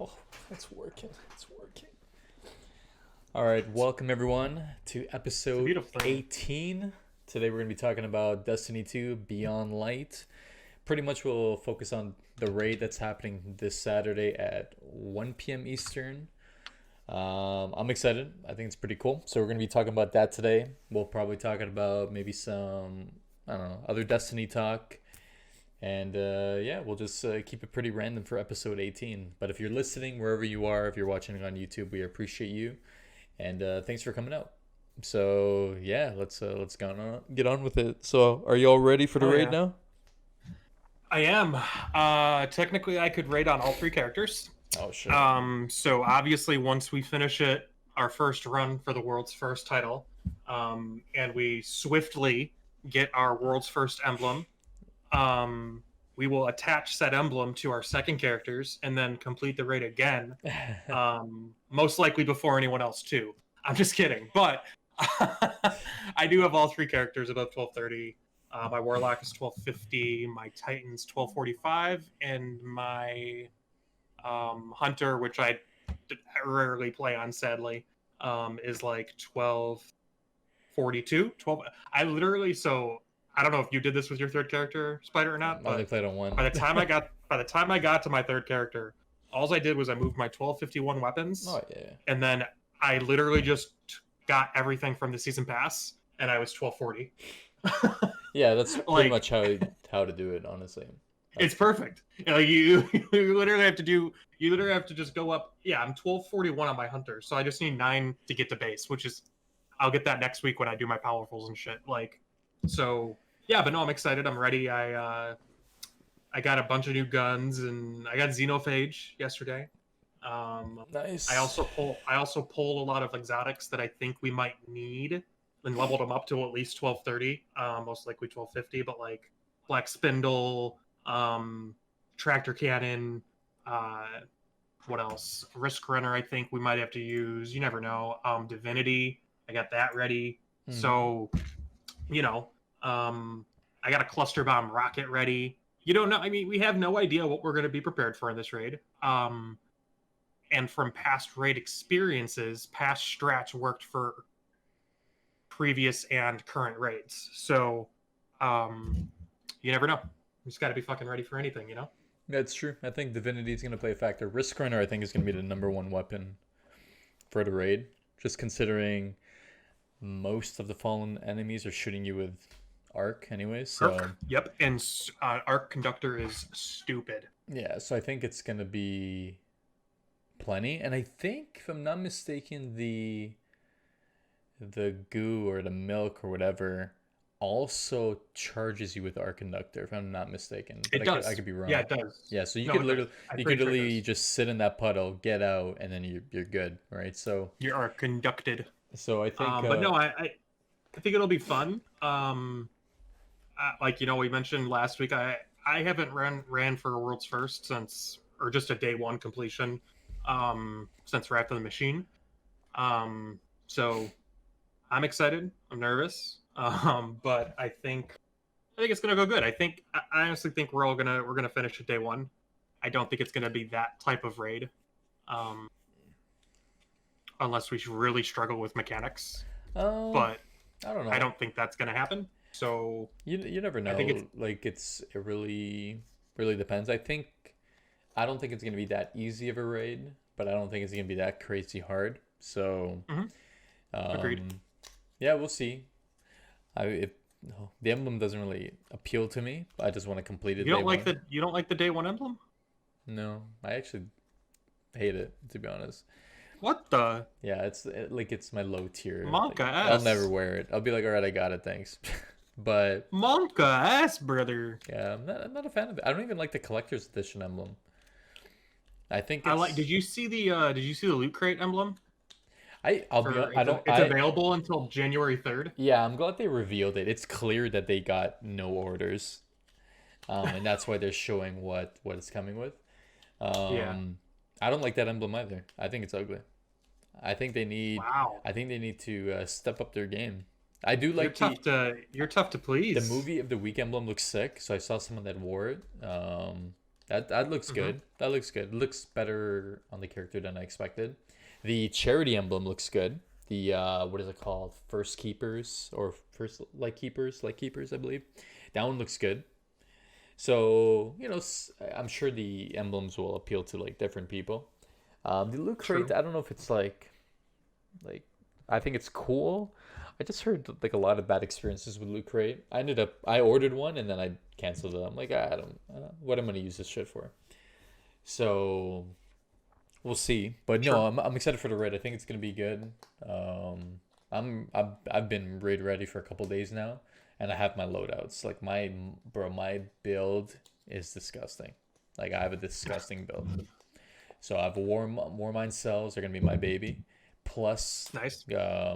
Oh, it's working. It's working. All right, welcome everyone to It's a episode beautiful thing. 18. Today we're going to be talking about Destiny 2 Beyond Light. Pretty much we'll focus on the raid that's happening this Saturday at 1 p.m. Eastern. I'm excited. I think it's pretty cool. So we're going to be talking about that today. We'll probably talking about maybe some, I don't know, other Destiny talk. And yeah, we'll just keep it pretty random for episode 18. But if you're listening, wherever you are, if you're watching on YouTube, we appreciate you. And thanks for coming out. So yeah, let's get on with it. So are you all ready for the Oh raid yeah, now? I am. Technically, I could rate on all three characters. Oh shit. So obviously, once we finish it, our first run for the world's first title, and we swiftly get our world's first emblem, we will attach said emblem to our second characters and then complete the raid again. Most likely before anyone else too. I'm just kidding, but I do have all three characters above 1230. My Warlock is 1250, my Titan's 1245, and my Hunter, which I rarely play on, sadly, is like 1242. 12. I literally I don't know if you did this with your third character, Spider, or not, I only but played on one. by the time I got to my third character, all I did was I moved my 1251 weapons, Oh yeah. and then I literally just got everything from the season pass, and I was 1240. Yeah, that's pretty Like much how to do it, honestly. it's perfect. Like you literally have to do. You literally have to just go up. Yeah, I'm 1241 on my hunter, so I just need 9 to get to base, which is I'll get that next week when I do my powerfuls and shit. So yeah, but no, I'm excited. I'm ready. I got a bunch of new guns, and I got Xenophage yesterday. I Nice. also pulled a lot of exotics that I think we might need, and leveled them up to at least 1230, most likely 1250. But like Black Spindle, Tractor Cannon, uh, what else? Risk Runner. I think we might have to use. You never know. Divinity. I got that ready. Hmm. So you know, um, I got a cluster bomb rocket ready. You don't know. I mean, we have no idea what we're going to be prepared for in this raid. And from past raid experiences, past strats worked for previous and current raids. So, um, you never know. You just got to be fucking ready for anything. That's true. I think Divinity is gonna play a factor. Risk Runner, I think, is gonna be the number one weapon for the raid. Just considering most of the fallen enemies are shooting you with arc anyways, so Arc. Yep. And Arc Conductor is stupid. yeah, so I think it's gonna be plenty. And I think, if I'm not mistaken, the goo or the milk or whatever also charges you with arc conductor, if I'm not mistaken, but It I does. could be Yeah, wrong. it does. Yeah, so No, it does. I'm you could pretty sure it literally does. just sit in that puddle, get out, and then you're good, right? You are conducted. So I think But no, I think it'll be fun. Like we mentioned last week, I haven't ran for a world's first since, or just a day one completion, since Wrath of the Machine. So I'm excited. I'm nervous. But I think it's gonna go good. I honestly think we're gonna finish at day one. I don't think it's gonna be that type of raid, um, unless we really struggle with mechanics. um But I don't I know. don't think that's gonna happen. So You never I think it's know. Like it really depends. I don't think it's gonna be that easy of a raid, but I don't think it's gonna be that crazy hard. So mhm, agreed. um yeah, we'll see. I if no, the emblem doesn't really appeal to me. I just want to complete it day one. You don't like the day one emblem? No, I actually hate it, to be honest. What the Yeah, like it's my low tier. Like Monka I'll never ass? wear it. I'll be like, all right, I got it, thanks. But Monka ass, brother. yeah, I'm not a fan of it. I don't even like the collector's edition emblem. I think I like. it's Did you see the loot crate emblem? I'll be For I don't it's available until January 3rd. yeah, I'm glad they revealed it. It's clear that they got no orders. And that's why they're showing what it's coming with. Yeah. Um I don't like that emblem either. I think it's ugly. I think they need Wow. I think they need to step up their game. I do You're like tough to the please. movie of the week emblem looks sick, so I saw someone that wore it. That looks Hmm. good. That looks good. It looks better on the character than I expected. The charity emblem looks good. The what is it called? First keepers or first like keepers, I believe. That one looks good. So I'm sure the emblems will appeal to like different people. The loot crate, True. I don't know if it's like I think it's cool. I just heard like a lot of bad experiences with loot crate. I ordered one and then I canceled it. I'm like, I don't what am I gonna use this shit for? So we'll see. But no, Sure. I'm excited for the raid. I think it's gonna be good. I've been raid ready for a couple days now, and I have my loadouts. Like my build is disgusting. Like I have a disgusting build. So I have a war mine cells are gonna be my baby, plus Nice.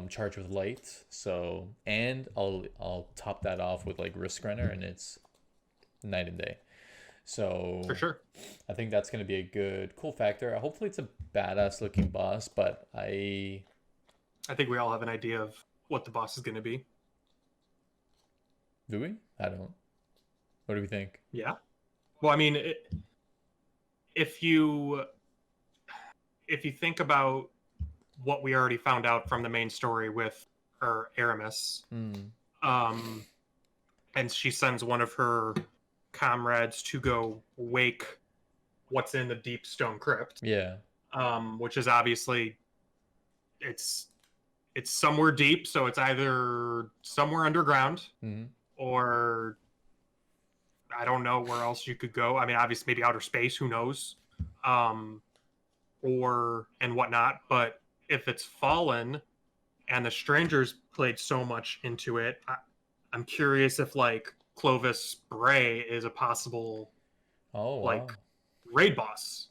charge with light. So and I'll top that off with like risk runner, and it's night and day. For So sure. I think that's gonna be a good cool factor. Hopefully it's a badass looking boss, but I I think we all have an idea of what the boss is going to be. do we? I don't. What do we think? Yeah. Well, I mean, if you if you think about what we already found out from the main story with her Aramis, Mm, um, and she sends one of her comrades to go wake what's in the deep stone crypt, yeah. which is obviously it's it's somewhere deep, so it's either somewhere underground Mm, or I don't know where else you could go. I mean, obviously maybe outer space, who knows, um, or and whatnot. But if it's fallen and the strangers played so much into it, I'm curious if like Clovis Bray is a possible oh wow. like raid boss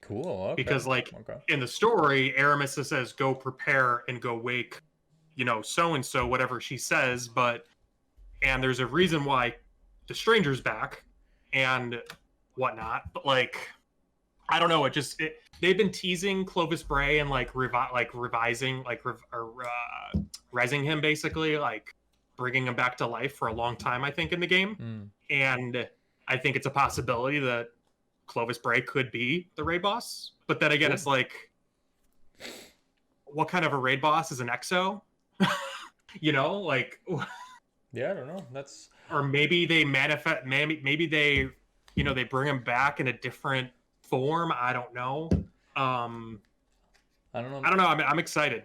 Cool. Okay. because like Okay. in the story, Aramis says go prepare and go wake, so and so whatever she says, but and there's a reason why the stranger's back and whatnot, but like I don't know. They've been teasing Clovis Bray and like revising rising him basically like bringing him back to life for a long time. I think in the game, Mm, and I think it's a possibility that Clovis Bray could be the raid boss. But then again, cool. it's like, what kind of a raid boss is an EXO? Like, Yeah, I don't know. That's or maybe they manifest. Maybe they, they bring him back in a different form. I don't know. Um, I don't know. I don't know. I'm excited.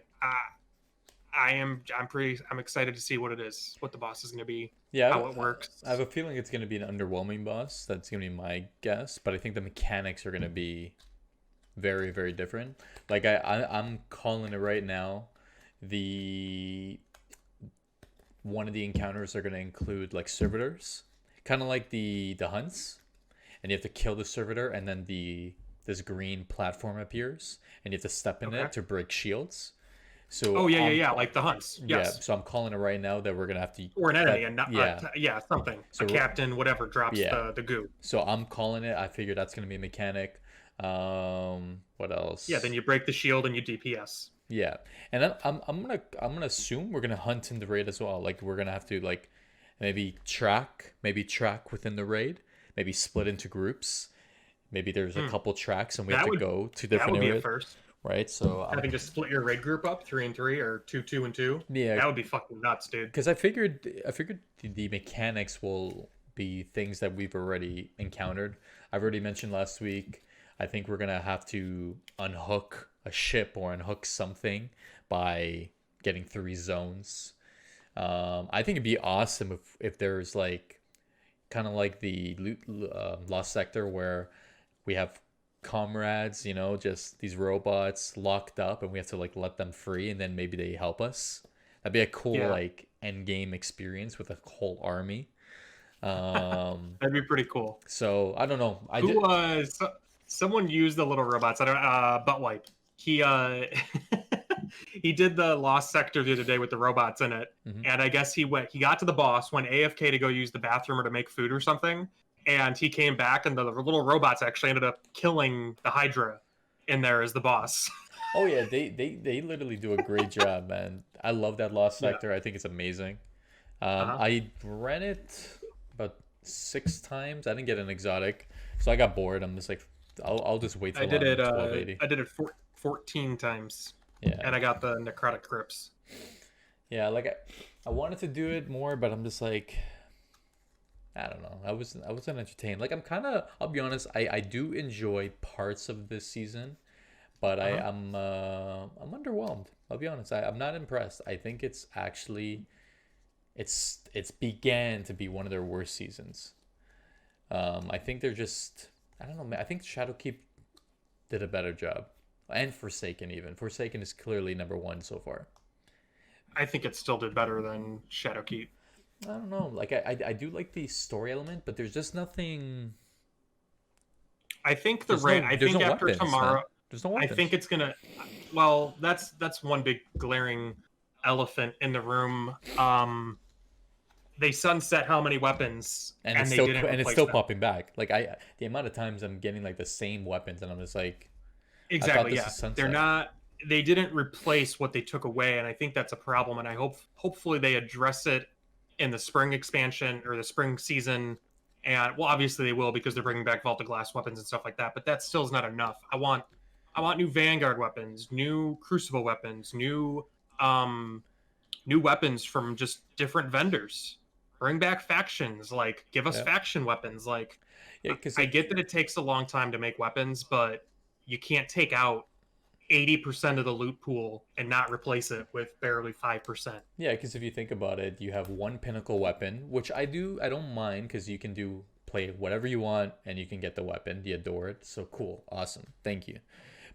I am. I'm excited to see what it is, what the boss is going to be, Yeah, how it works. I have a feeling it's gonna be an underwhelming boss. That's gonna be my guess. But I think the mechanics are gonna be very, very different. Like I'm calling it right now. The one of the encounters are gonna include like servitors, kind of like the hunts, and you have to kill the servitor, and then this green platform appears, and you have to step in Okay. it to break shields. So Oh yeah. Like the hunts. yeah, Yes. so I'm calling it right now that we're gonna have to Or an enemy, that and not. yeah. Yeah, something. A So captain, whatever, drops yeah, the goo. so I'm calling it. I figure that's gonna be a mechanic. What Yeah. Then else? you break the shield and you DPS. Yeah, and I'm gonna assume we're gonna hunt in the raid as well. Like we're gonna have to like maybe track within the raid, maybe split into groups. Maybe there's a Hmm. couple tracks and we have That to would go to that different would be a areas, first. right? So Having to split your raid group up 3 and 3 or 2 2 and 2. yeah, That would be fucking nuts, dude. because I figured the mechanics will be things that we've already encountered. I've already mentioned last week. I think we're gonna have to unhook a ship or unhook something by getting 3 zones. I think it'd be awesome if there's like kind of like the Lost Sector where we have comrades, just these robots locked up, and we have to like let them free, and then maybe they help us. That'd be a cool Yeah, like end game experience with a whole army. Um, that'd be pretty cool. so I don't know. I Who did. someone used the little robots. I don't butt wipe. He he did the Lost Sector the other day with the robots in it. Mhm. And I guess he got to the boss, went AFK to go use the bathroom or to make food or something. And he came back and the little robots actually ended up killing the Hydra in there as the boss. Oh yeah, they literally do a great job, man. I love that Lost Yeah. Sector. I think it's amazing. Uh-huh. I ran it about 6 times. I didn't get an exotic, So I got bored. I'm just like, I'll just wait till I'm 1280. I did it 14 times, Yeah. and I got the necrotic crypts. Yeah, like I wanted to do it more, but I'm just like, I don't know. I wasn't entertained. Like I'm kind of, I'll be honest, I do enjoy parts of this season, but Uh-huh. I'm underwhelmed. I'll be honest. I'm not impressed. I think it's actually it's began to be one of their worst seasons. I think they're just, I don't know, man. I think Shadowkeep did a better job. And Forsaken even. Forsaken is clearly number one so far. I think it still did better than Shadowkeep. I don't know. Like I do like the story element, but there's just nothing. I think the rate. I There's no think after weapons, man. tomorrow, There's no I weapons. think it's gonna. Well, that's one big glaring elephant in the room. They sunset how many weapons, And and they didn't it's replace still them. popping back. Like the amount of times I'm getting like the same weapons, and I'm just like, I thought Exactly. this Yeah, is they're sunset. not. They didn't replace what they took away, and I think that's a problem. And I hopefully they address it in the spring expansion or the spring season. And well, obviously they will because they're bringing back Vault of Glass weapons and stuff like that. But that still is not enough. I want new Vanguard weapons, new Crucible weapons, um, new weapons from just different vendors. Bring back factions, like give us Yeah, faction weapons. Like yeah, because I get that it takes a long time to make weapons, but you can't take out 80% of the loot pool and not replace it with barely 5%. yeah, because if you think about it, you have one pinnacle weapon, which I don't mind because you can do play whatever you want and you can get the weapon, the Adore it. So cool, awesome, thank you.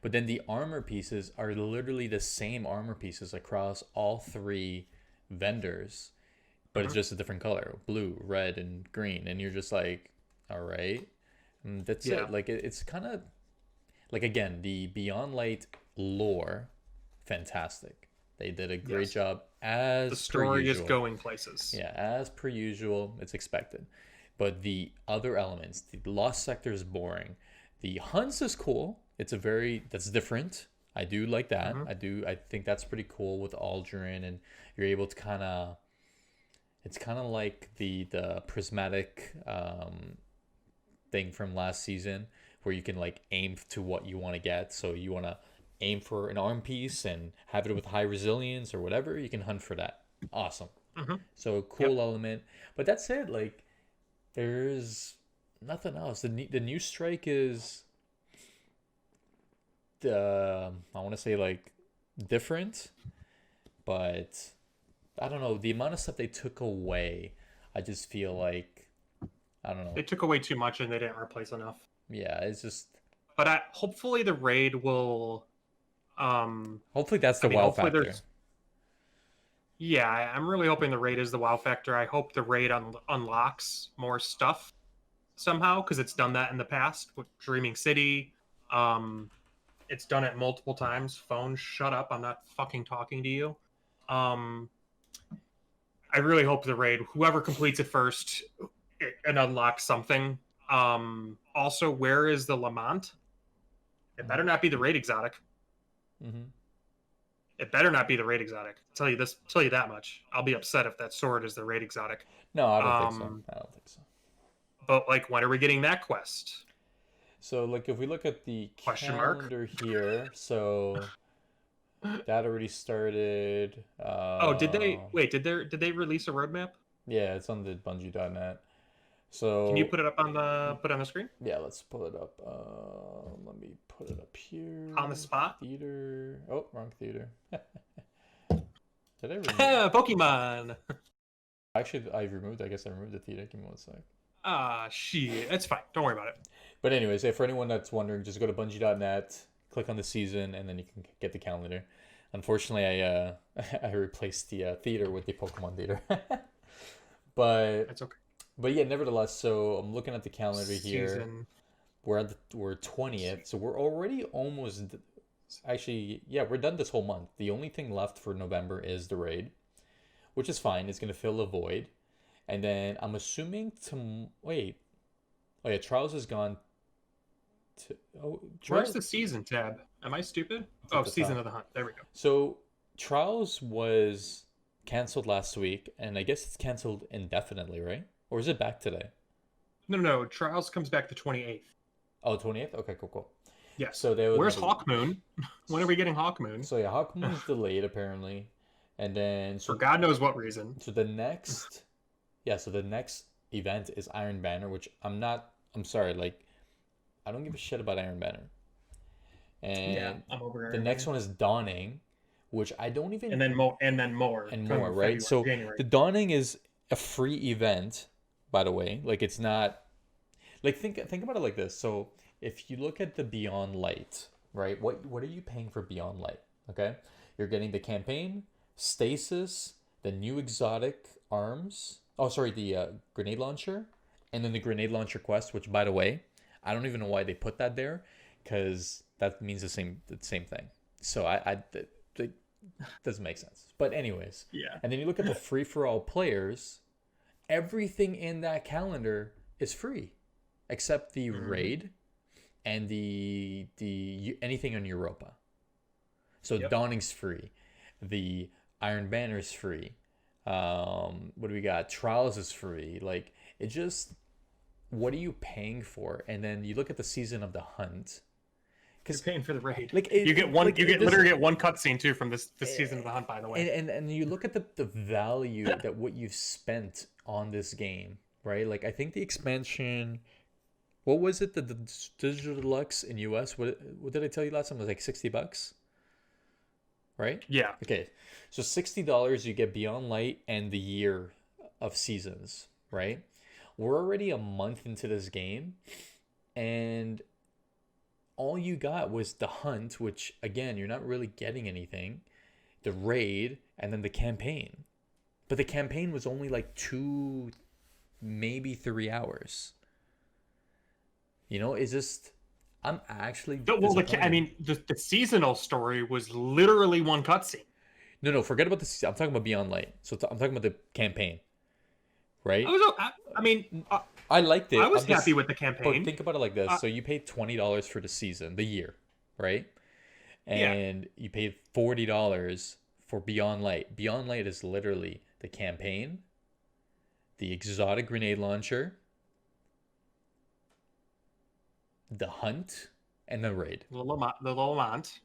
But then the armor pieces are literally the same armor pieces across all three vendors, but it's Mhm. just a different color, blue, red, and green, and you're just like, all right, that's Yeah. it. Like it's kind of like again the Beyond Light lore, fantastic. They did a great Yes. job The as per story is usual. going places. Yeah, as per usual, it's expected. But the other elements, the Lost Sector is boring. The Hunts is cool. It's a very that's different. I do like that. Hmm. I think that's pretty cool with Aldrin, and you're able to kind of it's kind of like the prismatic thing from last season where you can like aim to what you want to get. So you want to aim for an arm piece and have it with high resilience or whatever, you can hunt for that. Awesome. Hmm. So Yep. cool element. But that's it. Like there's nothing else. The new strike is I want to say like different, but I don't know the amount of stuff they took away. I just feel like I don't know. They took away too much and they didn't replace enough. Yeah, it's just But hopefully the raid will. hopefully that's I the mean, wow hopefully factor. there's. Yeah, I'm really hoping the raid is the wow factor. I hope the raid unlocks more stuff somehow because it's done that in the past with Dreaming City. Um, it's done it multiple times. Phone, shut up! I'm not fucking talking to you. Um, I really hope the raid, whoever completes it first, and unlocks something. Also, where is the Lamont? It better not be the raid exotic. Mm-hmm. It better not be the raid exotic. Tell you this, tell you that much. I'll be upset if that sword is the raid exotic. No, I don't think so. Um, I don't think so. but like, when are we getting that quest? So, like, if we look at the Question mark. calendar here, so that already started. Oh, did they wait? Did they release a roadmap? Yeah, it's on the Bungie.net. Can you So, put on the screen yeah, let's pull it up. Let me put it up here. on the spot? Theater. Oh, wrong theater. Did I remove? Pokemon. Actually, I removed. I guess I removed the theater. Give me one sec. Ah, shit. That's fine. Don't worry about it. But anyways, for anyone that's wondering, just go to Bungie.net, click on the season, and then you can get the calendar. Unfortunately, I I replaced the theater with the Pokemon theater. but That's okay. but yeah, nevertheless. So I'm looking at the calendar here. Season. We're 20th, so we're already almost. Actually, yeah, we're done this whole month. The only thing left for November is the raid, which is fine. It's gonna fill a void, and then I'm assuming to wait. Oh yeah, Trials is gone. Oh, Where's Trials. the season tab? Am I stupid? It's at Oh, the season top. of the hunt. There we go. So Trials was canceled last week, and I guess it's canceled indefinitely, right? Or is it back today? No, no, no. Trials comes back the 28th. Oh, 28th? Okay, cool. Yes. So they would Where's have a, Hawkmoon? When are we getting Hawkmoon? so yeah, Hawkmoon's delayed apparently. And then For God knows what reason. so the next so the next event is Iron Banner, which I'm sorry, like I don't give a shit about Iron Banner. Yeah, And I'm over the Iron next Banner. one is Dawning, which I don't even And then more and come more, right? February, So January. the Dawning is a free event, by the way. Like it's not like think about it like this. So if you look at the Beyond Light, right? What are you paying for Beyond Light? Okay? You're getting the campaign, stasis, the new exotic arms. Oh, sorry, the grenade launcher, and then the grenade launcher quest. Which, by the way, I don't even know why they put that there, because that means the same thing. So it doesn't make sense. But anyways, Yeah. and then you look at the free for all players. Everything in that calendar is free, except the Mhm. raid and the anything on Europa. So Yep. Dawning's free, the Iron Banner's free. What do we got? Trials is free. Like it just, what are you paying for? And then you look at the season of the hunt, You're because paying for the raid. like You get one. You get this, literally get one cutscene too from this season of the hunt. By the way. and you look at the value that what you've spent on this game, right? Like I think the expansion, what was it, the digital deluxe in US, what did I tell you last time? It was like $60, right? Yeah. Okay, so $60 you get Beyond Light and the year of seasons, right? We're already a month into this game, and all you got was the hunt, which again, you're not really getting anything, the raid, and then the campaign. But the campaign was only like 2, maybe 3 hours. It's just, I'm actually Well, I disappointed. mean, the seasonal story was literally one cutscene. No, forget about this. I'm talking about Beyond Light. So I'm talking about the campaign, I right? was. I mean, I liked I it. was I'm happy just, with the but campaign. think about it like this. Uh, So you paid $20 for the season, the year, right? yeah. And you paid $40 for Beyond Light. Beyond Light is literally the campaign, the exotic grenade launcher, the hunt, and the raid. The Lamont,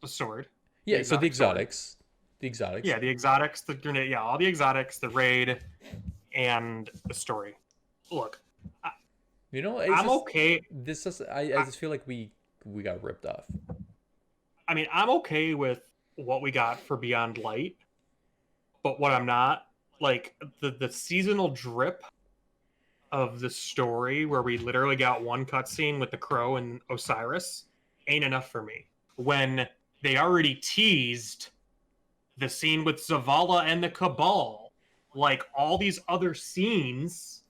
the sword, the Yeah, so the exotic sword. exotics, the exotics. Yeah, the exotics, the grenade. Yeah, all the exotics, the raid, and the story. Look, I, It's I'm just okay. this is I I, just feel like we got ripped off. I mean, I'm okay with what we got for Beyond Light, but what I'm not, like the seasonal drip of the story where we literally got one cutscene with the crow and Osiris ain't enough for me. When they already teased the scene with Zavala and the Cabal, like all these other scenes.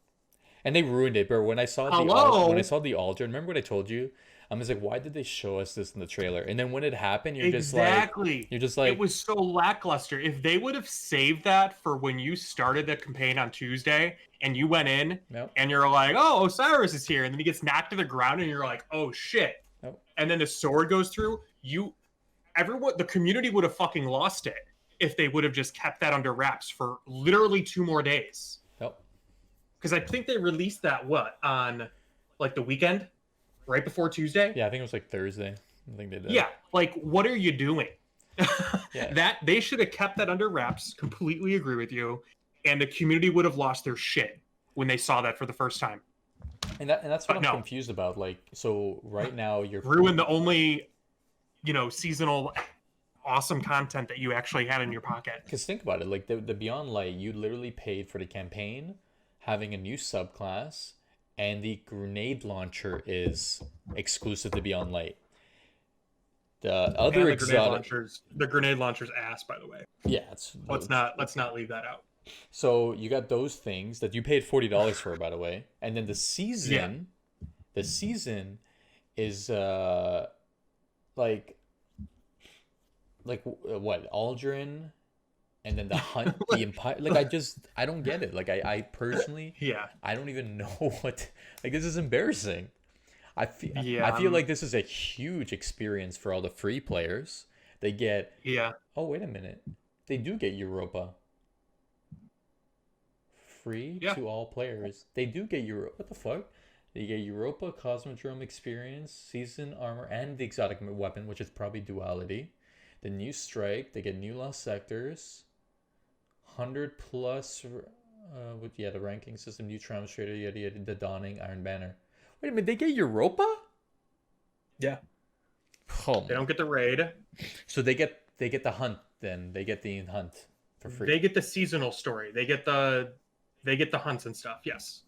And they ruined it, bro. When I Hello, saw the altar, remember what I told you? I'm just like, why did they show us this in the trailer? And then when it happened, exactly. you're just It like, was so lackluster. If they would have saved that for when you started the campaign on Tuesday and you went in no, and you're like, oh, Osiris is here, and then he gets knocked to the ground and you're like, oh shit, no, and then the sword goes through, the community would have fucking lost it if they would have just kept that under wraps for literally 2 more days. no. Because I think they released that on like the weekend, right before Tuesday. Yeah, I think it was like Thursday. I think they did. Yeah, like what are you doing? Yeah, That they should have kept that under wraps. Completely agree with you, and the community would have lost their shit when they saw that for the first time. and that's what But I'm no, confused about. Like, so right now ruin the only seasonal awesome content that you actually had in your pocket. because think about it, like the Beyond Light, you literally paid for the campaign, having a new subclass, and the grenade launcher is exclusive to Beyond Light. The other And exotic, the grenade launcher's ass, by the way. yeah, it's Let's not leave that out. so you got those things that you paid $40 for, by the way, and then Yeah, the season is like what, Aldrin, and then the hunt, the Empire. Like I don't get it. Like I personally, yeah, I don't even know what. Like this is embarrassing. yeah, I feel like this is a huge experience for all the free players. They get, yeah. oh wait a minute, they do get Europa free Yeah. to all players. They do get Europa. What the fuck? You get Europa Cosmodrome experience, season armor, and the exotic weapon, which is probably duality. The new strike, they get new lost sectors, 100 plus, with the ranking system, new demonstrator, yada yada, the dawning Iron Banner. Wait a minute, they get Europa? Yeah. Oh They my. don't get the raid. So they get the hunt then. They get the hunt for free. They get the seasonal story. They get the hunts and stuff. Yes.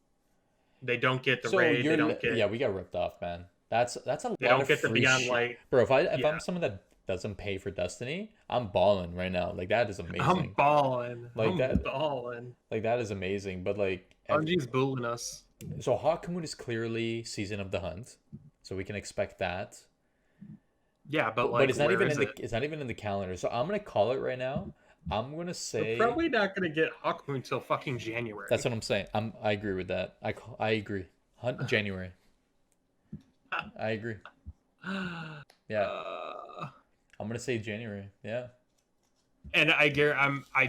They don't get the So raid. They don't yeah, get. we got ripped off, man. That's a They lot don't of get the free Beyond shit, Light. bro. If I'm Yeah. someone that doesn't pay for Destiny, I'm balling right now. Like that is I'm amazing. balling. Like I'm that, balling. like that is amazing. But like, Bungie's bullying us. so Hawkmoon is clearly season of the hunt, so we can expect that. Yeah, but But like, it's not where even is in the it? it's not even in the calendar. So I'm gonna call it right now. I'm gonna We're say probably not gonna get Hawkmoon until fucking that's January. what I'm saying. I agree with that. I agree. Hunt January. I agree. Yeah, uh, I'm gonna say January. Yeah. and I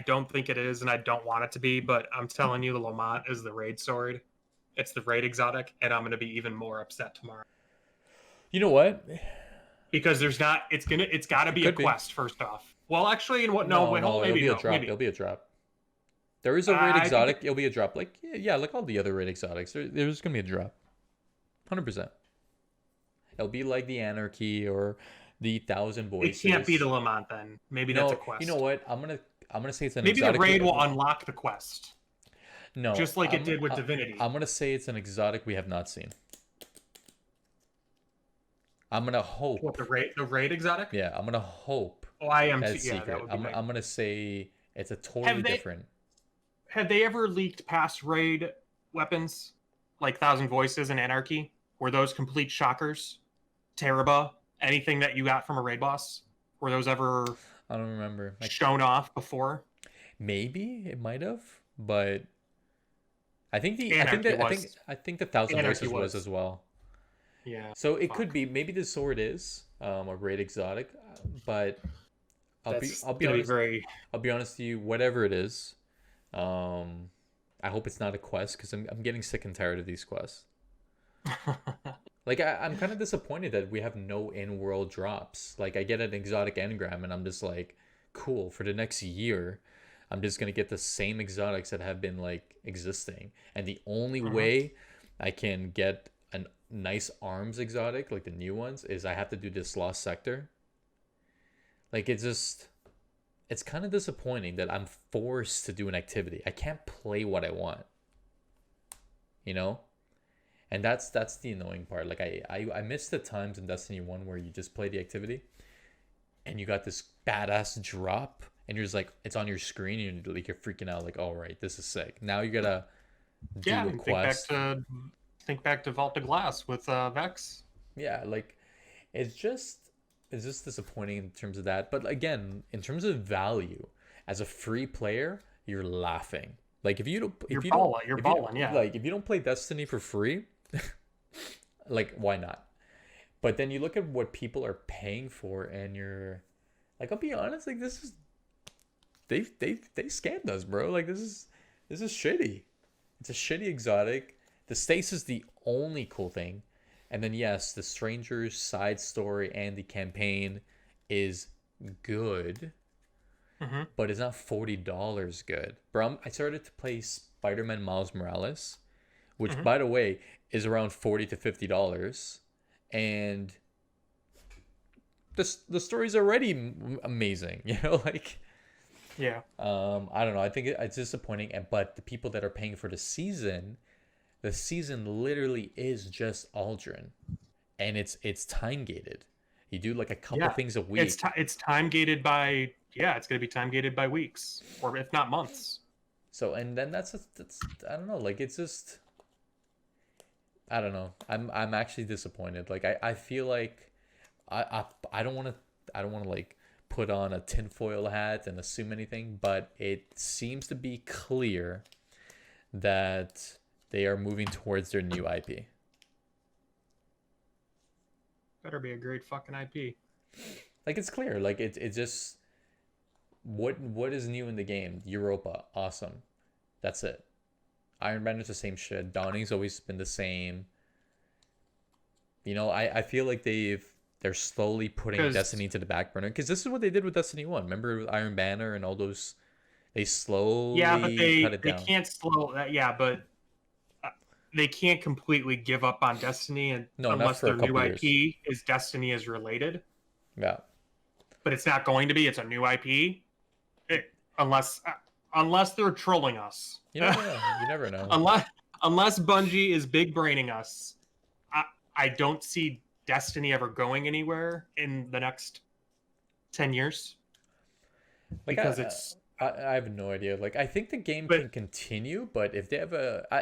don't think it is, and I don't want it to be, but I'm telling you, the Lamont is the raid sword. It's the raid exotic, and I'm gonna be even more upset tomorrow You know what? because there's not. It's got to It be a could be. quest first off. Well, actually, and what? No, No, wait, hold, no, it'll maybe be a no, drop. maybe. It'll be a drop. There is a raid I think exotic. It'll be a drop. Like yeah, like all the other raid exotics. There's gonna be a drop. 100%. It'll be like the Anarchy or the Thousand it Voices. can't be the Lamont then. Maybe that's a No, quest. you know what? I'm gonna say it's an Maybe the exotic. raid will unlock the quest, No, just like it did with Divinity. I'm gonna say it's an exotic we have not seen. I'm gonna hope. What, the raid exotic? Yeah, I'm gonna hope Oh, I am that too. it's Yeah, that secret. would be nice. I'm gonna say it's a totally Have they different. have they ever leaked past raid weapons like Thousand Voices and Anarchy? Were those complete shockers? Teraba, anything that you got from a raid boss? Were those ever I don't remember. Like shown off before? maybe it might have, but I think the Anarchy was. I think the Thousand Anarchy Voices was was. as well. Yeah. So it could Fuck. be maybe the sword is a raid exotic, but That's I'll be gonna be honest. very. I'll be honest to you. Whatever it is, I hope it's not a quest because I'm getting sick and tired of these quests. Like I'm kind of disappointed that we have no in-world drops. Like I get an exotic engram and I'm just like, cool. For the next year, I'm just gonna get the same exotics that have been like existing. And the only Mhm. way I can get a nice arms exotic, like the new ones, is I have to do this lost sector. Like it's kind of disappointing that I'm forced to do an activity. I can't play what I want, you know? And that's the annoying part. Like I miss the times in Destiny 1 where you just play the activity and you got this badass drop and you're just like it's on your screen and you're freaking out like, all right, this is sick. Now you gotta do Yeah, a and quest. think back to Vault of Glass with Vex. Yeah, like it's just disappointing in terms of that. But again, in terms of value, as a free player, you're laughing. Like if you don't You're if you don't balling. You're if you balling. Yeah. like if you don't play Destiny for free, like why not? But then you look at what people are paying for, and you're like, I'll be honest, like this is they scammed us, bro. Like this is shitty. It's a shitty exotic. The stasis is the only cool thing, and then yes, the Stranger's side story and the campaign is good, Hmm. but it's not $40 good, bro. I started to play Spider-Man Miles Morales, which Hmm. by the way is around $40 to $50, and the story's already amazing. You know, like Yeah. I don't know. I think it's disappointing, and but the people that are paying for the season literally is just Aldrin, and it's time gated. You do like a couple Yeah. things a week. It's time gated by, yeah, it's gonna be time gated by weeks or if not months. So and then that's I don't know. Like it's just I don't know. I'm actually disappointed. Like I feel like I don't want to like put on a tinfoil hat and assume anything, but it seems to be clear that they are moving towards their new IP. Better be a great fucking IP. Like it's clear. Like it just what is new in the game? Europa, awesome. That's it. Iron Banner's the same shit. Dawning's always been the same. I feel like they're slowly putting Because Destiny to the back burner because this is what they did with Destiny 1. Remember with Iron Banner and all those, they yeah, but slowly cut they it they down. can't slow that. Yeah, but uh, they can't completely give up on Destiny and No, not unless for a their new couple years. IP is Destiny is related. Yeah. But it's not going to be. It's a new IP. It, unless unless they're trolling us. You never know. You never know. unless unless Bungie is big braining us, I I don't see Destiny ever going anywhere in the next 10 years Like because it's. I have no idea. Like I think the game But can continue, but if they have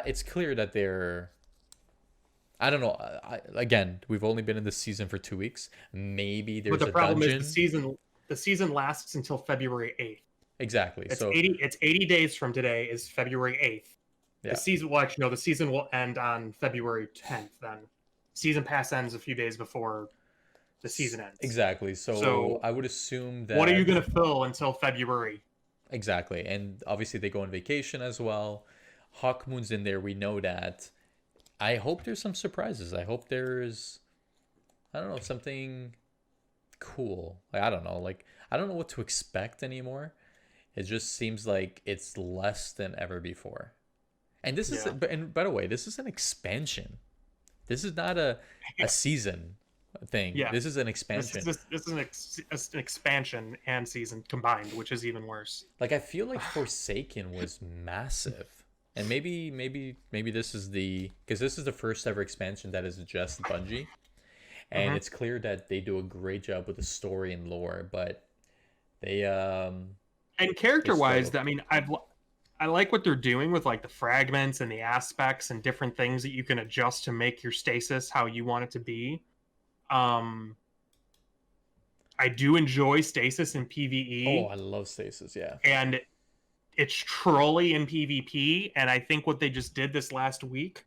it's clear that they're. I don't know. Again, we've only been in this season for 2 weeks. Maybe but there's the a problem is dungeon. the season lasts until February 8th. Exactly. So 80 days from today is February 8th. The yeah, season well actually no, the season will end on February 10th then. Season pass ends a few days before the season ends. exactly. So So I would assume what are you that gonna fill until February? exactly, and obviously they go on vacation as well. Hawkmoon's in there. We know that. I hope there's some surprises. I hope there's I don't know something cool. Like I don't know. Like I don't know what to expect anymore. It just seems like it's less than ever before. And this is Yeah. and by the way, this is an expansion. This is not a season thing. Yeah. This is an This is expansion. an expansion and season combined, which is even worse. Like I feel like Forsaken was massive. And maybe this is the because this is the first ever expansion that is just Bungie. And Hmm. it's clear that they do a great job with the story and lore, but they And they character wise, struggled. I mean, I like what they're doing with like the fragments and the aspects and different things that you can adjust to make your stasis how you want it to be. Um, I do enjoy stasis in Oh, PvE, I love Stasis, yeah. and it's trolly in PvP. And I think what they just did this last week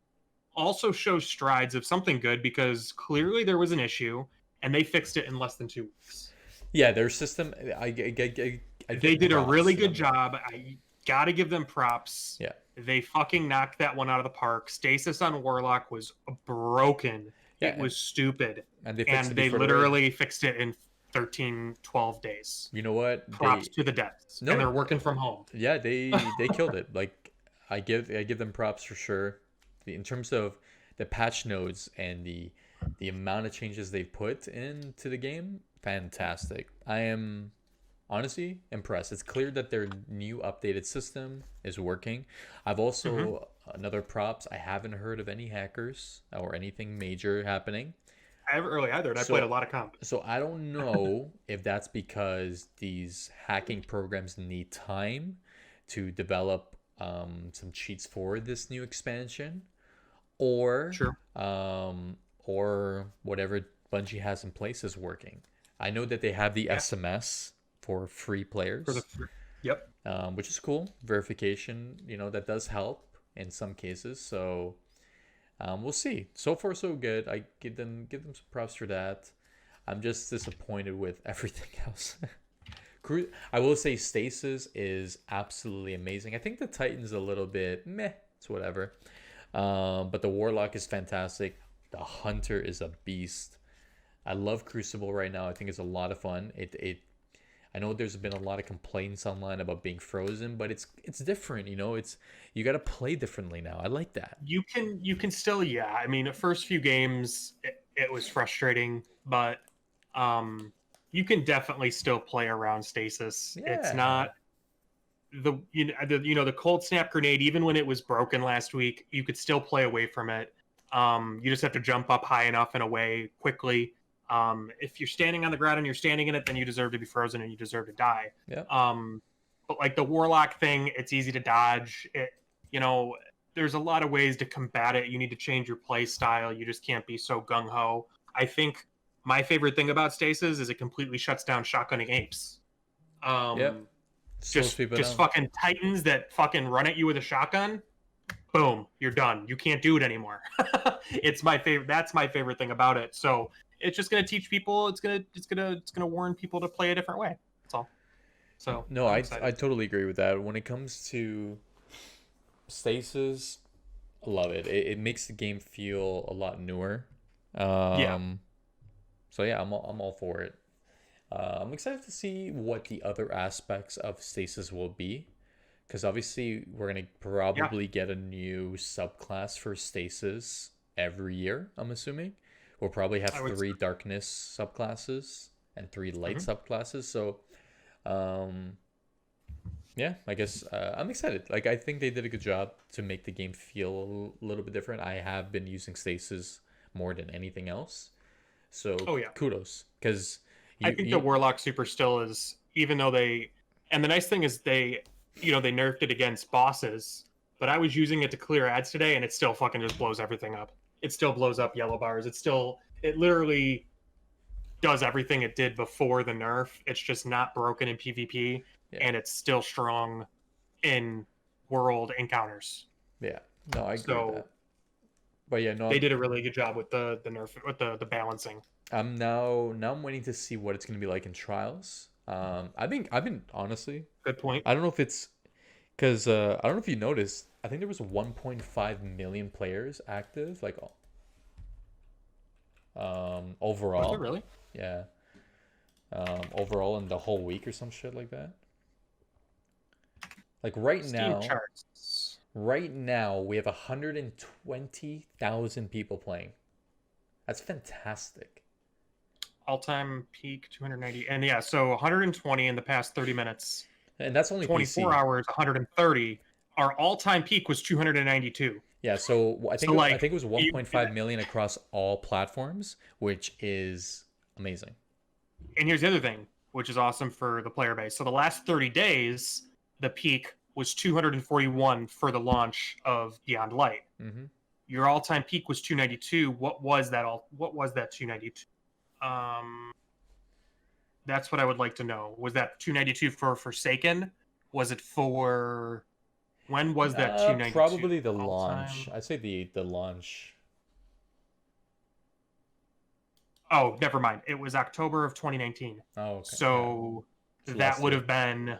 also shows strides of something good because clearly there was an issue and they fixed it in less than 2 weeks. Yeah, their system I They give did a props really to good them. job. I gotta give them props. Yeah. They fucking knocked that one out of the park. Stasis on Warlock was broken. Yeah, It was stupid. and they fixed And it they before the raid. literally fixed it in 13, 12 days. You know what? Props to the devs. And No, they're working from home. yeah, they killed it. Like I give them props for sure. In terms of the patch notes and the amount of changes they've put into the game, fantastic. I am honestly impressed. It's clear that their new updated system is working. I've Hmm. also another props. I haven't heard of any hackers or anything major happening. I haven't really either, and I played a So lot of comp. so I don't know if that's because these hacking programs need time to develop some cheats for this new expansion, or Sure. whatever Bungie has in place is working. I know that they have the Yeah. SMS for free For the players, Yep. which is cool. Verification, that does help in some cases. So we'll see. So far, so good. I give them some props for that. I'm just disappointed with everything else. I will say Stasis is absolutely amazing. I think the Titan's a little bit meh. It's whatever. But the Warlock is fantastic. The Hunter is a beast. I love Crucible right now. I think it's a lot of fun. I know there's been a lot of complaints online about being frozen, but it's different. It's you got to play differently now. I like that. You can still, yeah. I mean, the first few games it was frustrating, but you can definitely still play around stasis. It's Yeah. not the cold snap grenade. Even when it was broken last week, you could still play away from it. You just have to jump up high enough and away quickly. If you're standing on the ground and you're standing in it, then you deserve to be frozen and you deserve to die. Yeah. But like the warlock thing, it's easy to dodge. You know, there's a lot of ways to combat it. You need to change your play style. You just can't be so gung ho. I think my favorite thing about stasis is it completely shuts down shotgunning apes. Yep. Um, Slows just people just down. fucking titans that fucking run at you with a shotgun. Boom, you're done. You can't do it anymore. It's my favorite. That's my favorite thing about it. So it's just gonna teach people. It's gonna warn people to play a different way. That's all. So No, I'm I excited. totally agree with that. When it comes to Stasis, I love it. It makes the game feel a lot newer. Yeah. Um, so yeah, I'm all for it. I'm excited to see what the other aspects of stasis will be, because obviously we're gonna Yeah. probably get a new subclass for stasis every year. I'm assuming we'll probably have I would say. three darkness subclasses and three light Mhm. subclasses. So, um, yeah, I guess I'm excited. Like I think they did a good job to make the game feel a little bit different. I have been using stasis more than anything else, so Oh yeah. kudos, because I you think the you Warlock Super still is, even though they, and the nice thing is they, they nerfed it against bosses, but I was using it to clear ads today and it still fucking just blows everything up. It still blows up yellow bars. It literally does everything it did before the nerf. It's just not broken in PvP yeah and it's still strong in world encounters. yeah no, I agree with So that. But yeah, they no, did a really good job with the nerf, with the balancing. I'm waiting to see what it's gonna be like in trials. I've been honestly, Good point. I don't know if it's because I don't know if you noticed. I think there was 1.5 million players active, like Was it overall. really? Yeah, overall in the whole week or some shit like that. Like Steam charts. right now we have 120,000 people playing. That's fantastic. All-time peak 290, and yeah, so 120 in the past 30 minutes. And that's only 24 PC. hours 130. Our all-time peak was 292. Yeah, so So I like think it was you, 1.5 million across all platforms, which is amazing. and here's the other thing, which is awesome for the player base. So the last 30 days, the peak was 241 for the launch of Beyond Light. Hmm. Your all-time peak was 292. What was that 292? Um, that's what I would like to know. Was that 292 for Forsaken? Was it for, when was that 292? Probably the All launch. time. I'd say the launch. Oh, never mind. It was October of 2019. Oh, okay. Yeah. So So that last would year. have been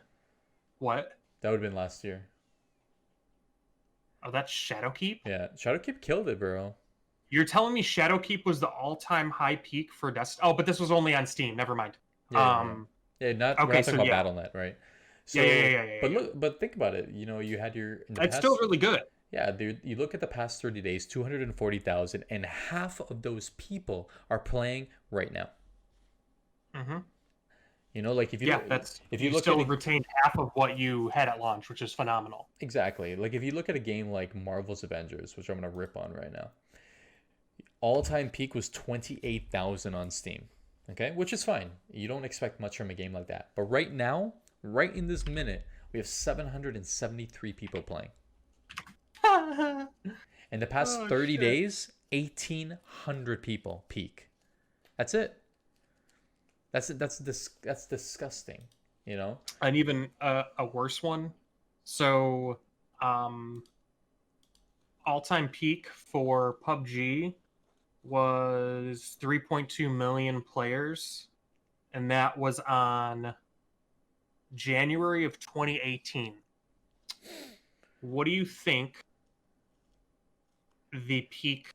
what? That would have been last year. Oh, that's Shadowkeep? Yeah. Shadowkeep killed it, bro. You're telling me Shadowkeep was the all-time high peak for Destiny? Oh, but this was only on Steam. Never mind. Yeah. Yeah, not we're Okay, not so talking about yeah. BattleNet, right? So, Yeah. but think about it. You know, you had your in the It's still past. really good. Yeah, dude, you look at the past 30 days, 240,000, and half of those people are playing right now. Hmm. You know, like Yeah, if you you look at still a retained half of what you had at launch, which is phenomenal. exactly, like if you look at a game like Marvel's Avengers, which I'm gonna rip on right now, all-time peak was 28,000 on Steam. Okay, which is fine. You don't expect much from a game like that. But right now, right in this minute, we have 773 people playing. Oh In the past 30 shit. days, 1,800 people peak. That's it. That's disgusting. You know. And even a worse one. So, all-time peak for PUBG was 3.2 million players, and that was on January of 2018. What do you think the peak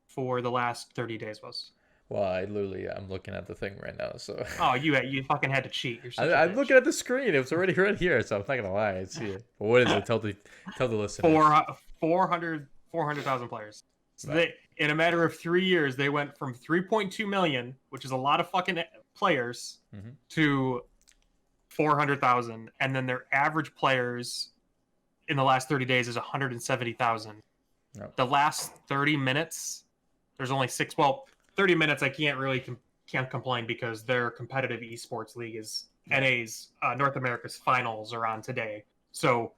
for the last 30 days was? Well, I'm looking at the thing right now, so Oh, you fucking had to cheat. You're such a I'm bitch. looking at the screen. It's already right here, so I'm not gonna lie. I see it. But what is it? Tell the listeners. 400,000 players. So Right. they, in a matter of 3 years, they went from 3.2 million, which is a lot of fucking players, Mm-hmm. to 400,000, and then their average players in the last 30 days is 170,000. No. The last 30 minutes, there's only six. Well, 30 minutes, I can't complain because their competitive esports league is NA's North America's finals are on today. So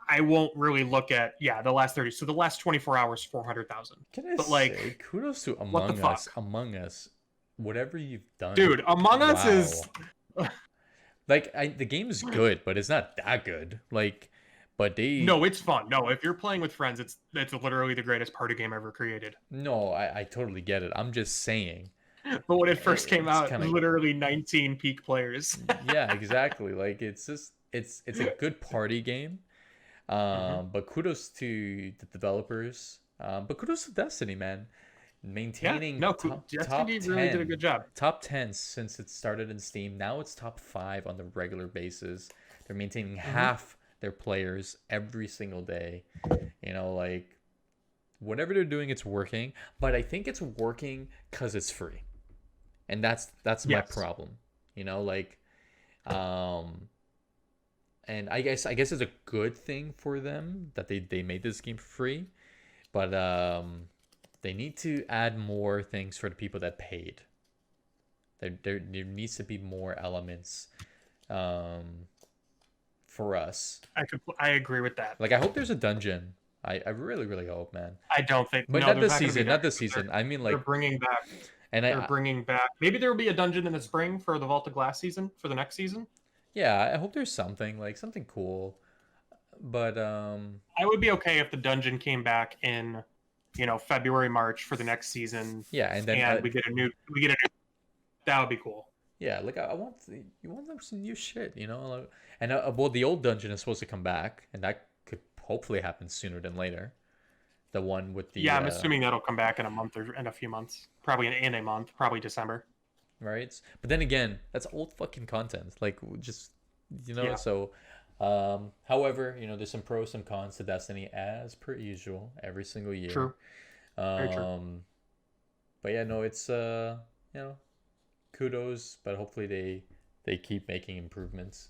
I won't really look at the last 30. So the last 24 hours, 400,000. Can I But say like, kudos to what the Among Us? fuck, Among Us, whatever you've done, dude? Among Us is wow. Like the game's good, but it's not that good. Like, but they no, it's fun. No, if you're playing with friends, it's literally the greatest party game ever created. no, I totally get it. I'm just saying But when it first came it's out, kind of literally 19 peak players. yeah, exactly. Like it's just it's a good party game. Hmm. But kudos to the developers. But kudos to Destiny, man. Yeah, maintaining no, top Destiny really did a 10, good job. top 10 since it started in Steam. Now it's top 5 on the regular basis. They're maintaining Hmm. half their players every single day. You know, like whatever they're doing, it's working. But I think it's working because it's free, and that's my Yes, problem. You know, like, um, and I guess it's a good thing for them that they made this game free, but they need to add more things for the people that paid. There needs to be more elements um, for us. I agree with that. Like I hope there's a dungeon. I really really hope, man. I don't think But no, not there's this not going to be a season. Not dungeon, this but season. I mean they're like, bringing back. and They're I bringing back. Maybe there will be a dungeon in the spring for the Vault of Glass season for the next season. yeah I hope there's something like something cool. But I would be okay if the dungeon came back in, February, March for the next season, yeah, and then and we get a new. That would be cool. yeah, like I want you want them some new shit, you know. Like, and well, the old dungeon is supposed to come back, and that could hopefully happen sooner than later. The one with the Yeah, I'm assuming that'll come back in a month or in a few months. Probably in a month, probably December. right? But then again, that's old fucking content. Like just Yeah, so however, there's some pros, some cons to Destiny as per usual every single year. true. Very true. Um but yeah, no, it's you know, kudos, but hopefully they keep making improvements.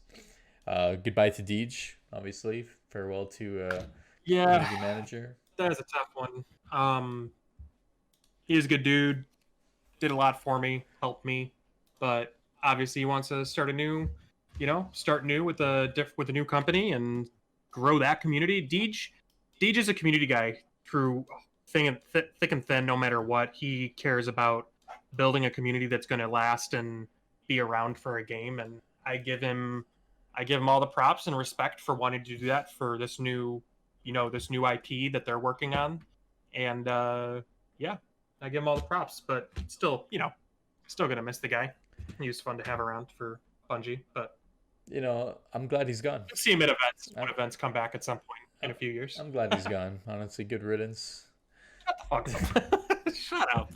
Goodbye to Deej, obviously. Farewell to Yeah, community manager. that is a tough one. He is a good dude. Did a lot for me, helped me, but obviously he wants to start new with a new company and grow that community. Deej is a community guy through thick and thin. No matter what, he cares about building a community that's going to last and be around for a game. And I give him all the props and respect for wanting to do that for this new IP that they're working on. And yeah, I give him all the props, but still gonna miss the guy. He was fun to have around for Bungie, but I'm glad he's gone. see him at events when I'm, events come back at some point in a few years. I'm glad he's gone. Honestly, good riddance. Shut the fuck up. Shut up.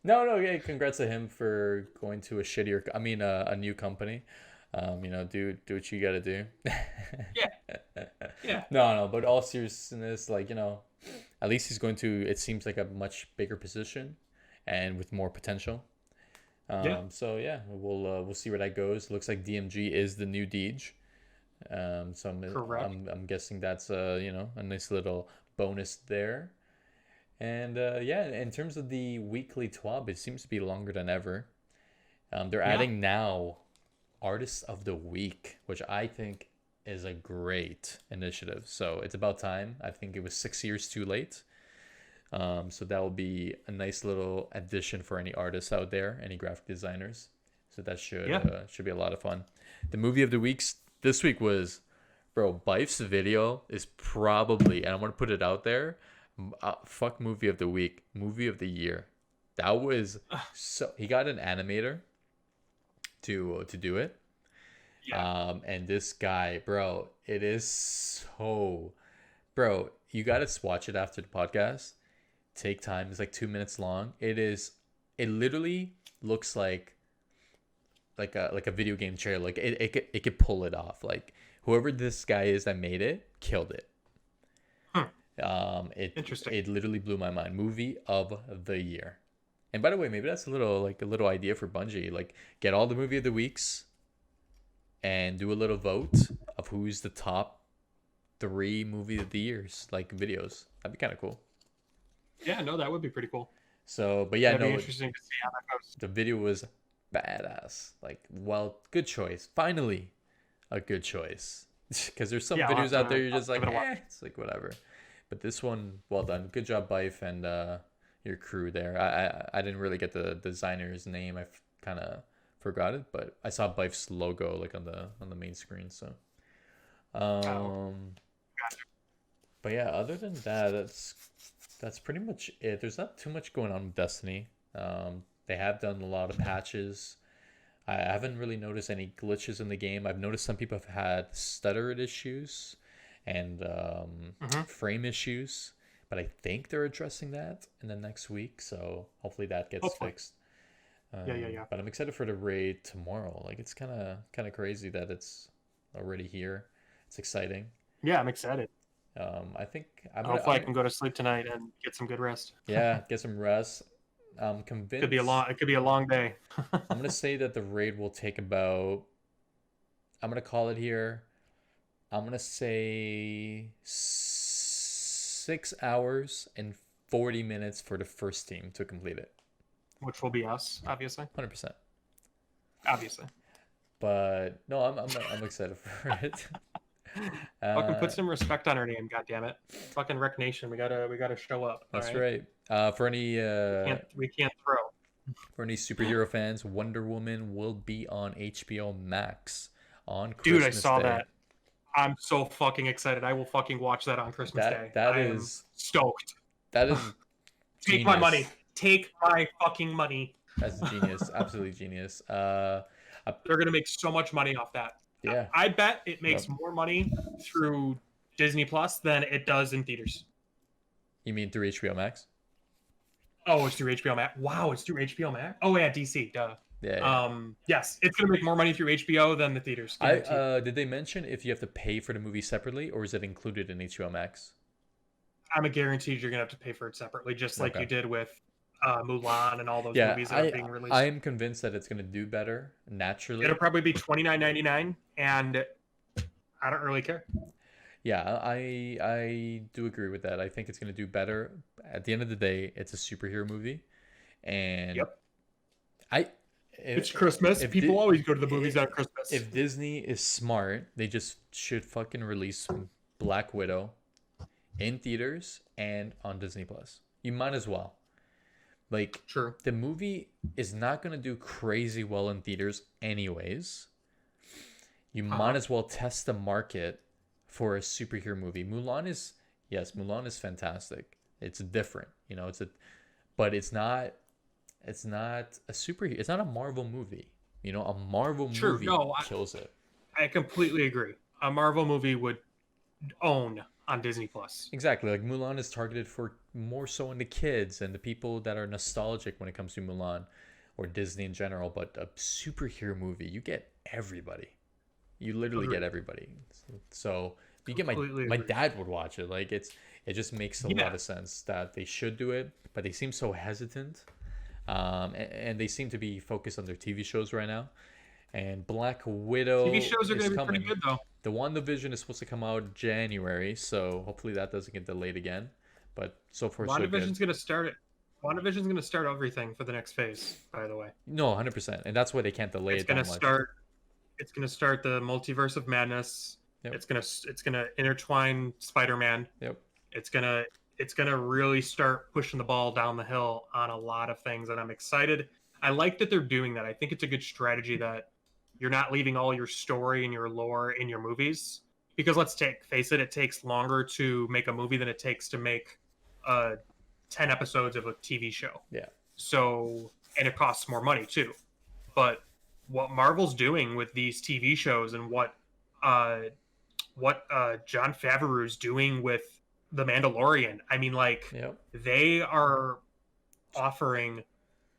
No, no, yeah, congrats to him for going to a new company. Do what you gotta do. Yeah, yeah, No, no, but all seriousness, like, at least he's going to, it seems like a much bigger position and with more potential. yeah. So yeah, we'll see where that goes. Looks like DMG is the new Deej. So Correct. I'm guessing that's a nice little bonus there. And yeah, in terms of the weekly TWAB, it seems to be longer than ever. They're Yeah, adding now Artist of the Week, which I think is a great initiative. So it's about time. I think it was 6 years too late. So that will be a nice little addition for any artists out there, any graphic designers. So that yeah. should be a lot of fun. The movie of the weeks this week was, bro, Bife's video is probably, and I'm gonna put it out there, fuck movie of the week, movie of the year. That was so he got an animator to do it. Yeah. And this guy, bro, it is so, bro, you gotta watch it after the podcast. Take time. It's like 2 minutes long. It literally looks like a video game trailer. Like it could pull it off. Like whoever this guy is that made it killed it. Hmm. It Interesting. it literally blew my mind. Movie of the year. And by the way, maybe that's a little idea for Bungie. Like get all the movie of the weeks and do a little vote of who's the top 3 movie of the years, like videos. That'd be kind of cool. Yeah, no, that would be pretty cool. So, but yeah, That'd be no, interesting to see how that goes. the video was badass. Like, well, good choice. Finally, a good choice. Because there's some Yeah, videos out there you're I'll just like, give it a watch. it's like whatever. But this one, well done. Good job, Bife, and your crew there. I didn't really get the designer's name. I kind of forgot it, but I saw Bife's logo like on the main screen. So, Oh, um, gotcha. but yeah, other than that, that's pretty much it. There's not too much going on with Destiny. They have done a lot of patches. I haven't really noticed any glitches in the game. I've noticed some people have had stutter issues and Hmm. frame issues, but I think they're addressing that in the next week. So hopefully that gets Hopefully. fixed. Yeah. But I'm excited for the raid tomorrow. Like it's kind of crazy that it's already here. It's exciting. Yeah, I'm excited. I think I'm gonna, Hopefully, I can go to sleep tonight and get some good rest. yeah, get some rest. I'm Could be a convinced. long. It could be a long day. I'm gonna say that the raid will take about. I'm gonna call it here. I'm gonna say 6 hours and 40 minutes for the first team to complete it. Which will be us, obviously. 100%. Obviously. But no, I'm excited for it. Fucking put some respect on our name, goddammit. Fucking Rec Nation, we gotta show up. That's right. For any We can't throw. for any superhero fans, Wonder Woman will be on HBO Max on Dude, I Christmas saw Day. that. I'm so fucking excited. I will fucking watch that on Christmas Day. That I is am stoked. that is Take my genius. money. Take my fucking money. That's genius. Absolutely genius. They're gonna make so much money off that. Yeah. I bet it makes more money through Disney Plus than it does in theaters. You mean through HBO Max? Oh, it's through HBO Max. Wow, it's through HBO Max. Oh yeah, DC. Duh. Yeah. Yes, it's gonna make more money through HBO than the theaters. Did they mention if you have to pay for the movie separately or is it included in HBO Max? I'm a guaranteed you're gonna have to pay for it separately, just like you did with Mulan and all those Yeah, movies that are being released. I am convinced that it's gonna do better naturally. It'll probably be $29.99, and I don't really care. Yeah, I do agree with that. I think it's gonna do better. At the end of the day, it's a superhero movie, and Yep. it's Christmas. People always go to the movies on Christmas. If Disney is smart, they just should fucking release Black Widow in theaters and on Disney Plus. You might as well. Like, True. The movie is not gonna do crazy well in theaters anyways. You might as well test the market for a superhero movie. Mulan is fantastic. It's different, but it's not a superhero. It's not a Marvel movie. A Marvel movie kills it. I completely agree. A Marvel movie would own on Disney Plus. Exactly. Like Mulan is targeted for more so in the kids and the people that are nostalgic when it comes to Mulan or Disney in general. But a superhero movie, you get everybody. You literally get everybody. So you get my dad would watch it. Like it just makes a lot of sense that they should do it, but they seem so hesitant. And they seem to be focused on their TV shows right now. And Black Widow TV shows are going to be coming. pretty good though. The WandaVision is supposed to come out January, so hopefully that doesn't get delayed again. But so far, so good. WandaVision's going to start it. WandaVision's going to start everything for the next phase, by the way. No, 100%. And that's why they can't delay it that much. It's going to start the multiverse of madness. Yep. It's going to intertwine Spider-Man. Yep. It's going to really start pushing the ball down the hill on a lot of things, and I'm excited. I like that they're doing that. I think it's a good strategy that you're not leaving all your story and your lore in your movies, because face it, it takes longer to make a movie than it takes to make 10 episodes of a TV show. Yeah. So, and it costs more money too. But what Marvel's doing with these TV shows and what Jon Favreau's doing with The Mandalorian, I mean, they are offering